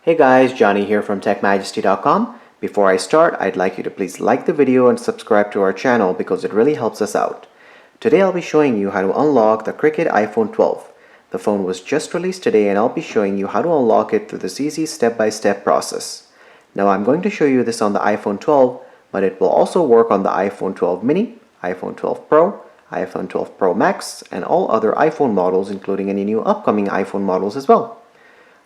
Hey guys, Johnny here from TechMajesty.com. Before I start, I'd like you to please like the video and subscribe to our channel because it really helps us out. Today I'll be showing you how to unlock the Cricket iPhone 12. The phone was just released today and I'll be showing you how to unlock it through this easy step-by-step process. Now I'm going to show you this on the iPhone 12, but it will also work on the iPhone 12 mini, iPhone 12 Pro, iPhone 12 Pro Max, and all other iPhone models, including any new upcoming iPhone models as well.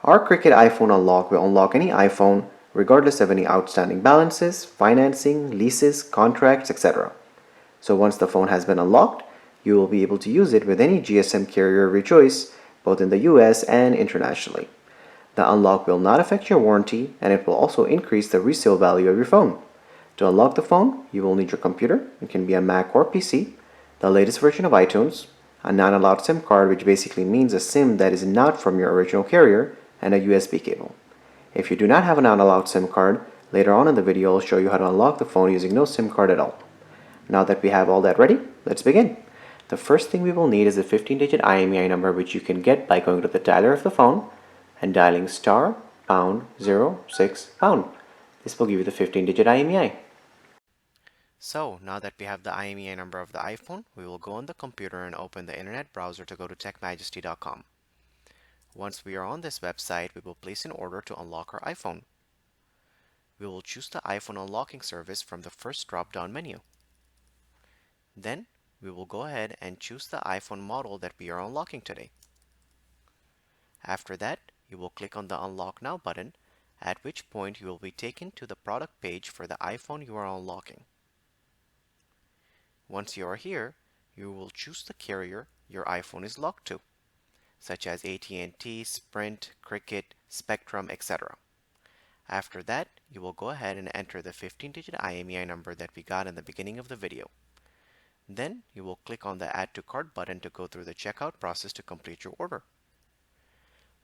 Our Cricket iPhone Unlock will unlock any iPhone regardless of any outstanding balances, financing, leases, contracts, etc. So once the phone has been unlocked, you will be able to use it with any GSM carrier of your choice, both in the US and internationally. The unlock will not affect your warranty, and it will also increase the resale value of your phone. To unlock the phone, you will need your computer, it can be a Mac or PC, the latest version of iTunes, a non-allowed SIM card, which basically means a SIM that is not from your original carrier, and a USB cable. If you do not have a non-allowed SIM card, later on in the video I'll show you how to unlock the phone using no SIM card at all. Now that we have all that ready, let's begin. The first thing we will need is a 15-digit IMEI number, which you can get by going to the dialer of the phone and dialing *#06#. This will give you the 15-digit IMEI. So now that we have the IMEI number of the iPhone, we will go on the computer and open the internet browser to go to TechMajesty.com. Once we are on this website, we will place an order to unlock our iPhone. We will choose the iPhone unlocking service from the first drop-down menu. Then, we will go ahead and choose the iPhone model that we are unlocking today. After that, you will click on the Unlock Now button, at which point you will be taken to the product page for the iPhone you are unlocking. Once you are here, you will choose the carrier your iPhone is locked to, such as AT&T, Sprint, Cricket, Spectrum, etc. After that, you will go ahead and enter the 15-digit IMEI number that we got in the beginning of the video. Then, you will click on the Add to Cart button to go through the checkout process to complete your order.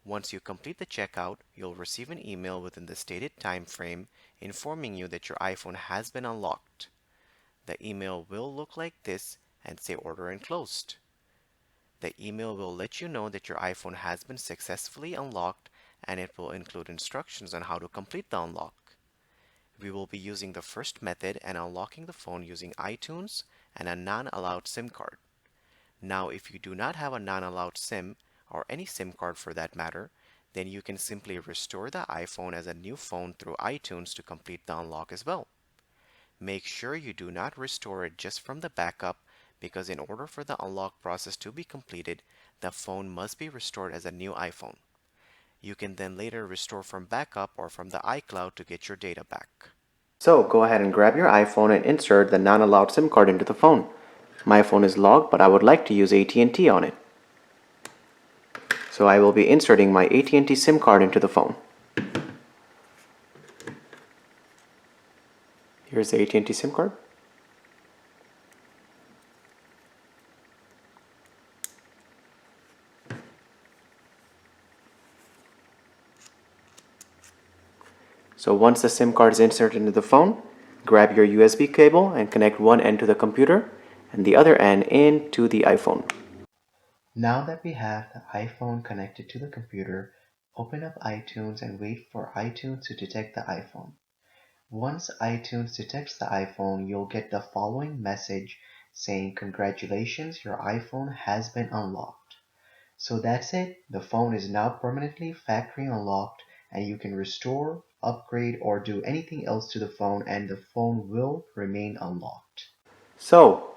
Once you complete the checkout, you'll receive an email within the stated time frame informing you that your iPhone has been unlocked. The email will look like this and say Order Enclosed. The email will let you know that your iPhone has been successfully unlocked, and it will include instructions on how to complete the unlock. We will be using the first method and unlocking the phone using iTunes and a non-allowed SIM card. Now, if you do not have a non-allowed SIM, or any SIM card for that matter, then you can simply restore the iPhone as a new phone through iTunes to complete the unlock as well. Make sure you do not restore it just from the backup, because in order for the unlock process to be completed, the phone must be restored as a new iPhone. You can then later restore from backup or from the iCloud to get your data back. So go ahead and grab your iPhone and insert the non-allowed SIM card into the phone. My phone is logged, but I would like to use AT&T on it. So I will be inserting my AT&T SIM card into the phone. Here's the AT&T SIM card. So once the SIM card is inserted into the phone, grab your USB cable and connect one end to the computer and the other end into the iPhone. Now that we have the iPhone connected to the computer, open up iTunes and wait for iTunes to detect the iPhone. Once iTunes detects the iPhone, you'll get the following message saying, "Congratulations, your iPhone has been unlocked." So that's it. The phone is now permanently factory unlocked, and you can restore, upgrade, or do anything else to the phone, and the phone will remain unlocked. So,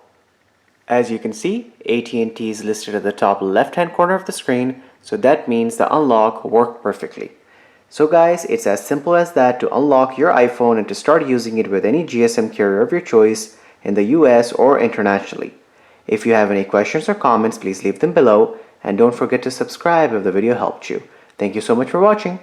as you can see, AT&T is listed at the top left-hand corner of the screen, so that means the unlock worked perfectly. So guys, it's as simple as that to unlock your iPhone and to start using it with any GSM carrier of your choice in the US or internationally. If you have any questions or comments, please leave them below, and don't forget to subscribe if the video helped you. Thank you so much for watching.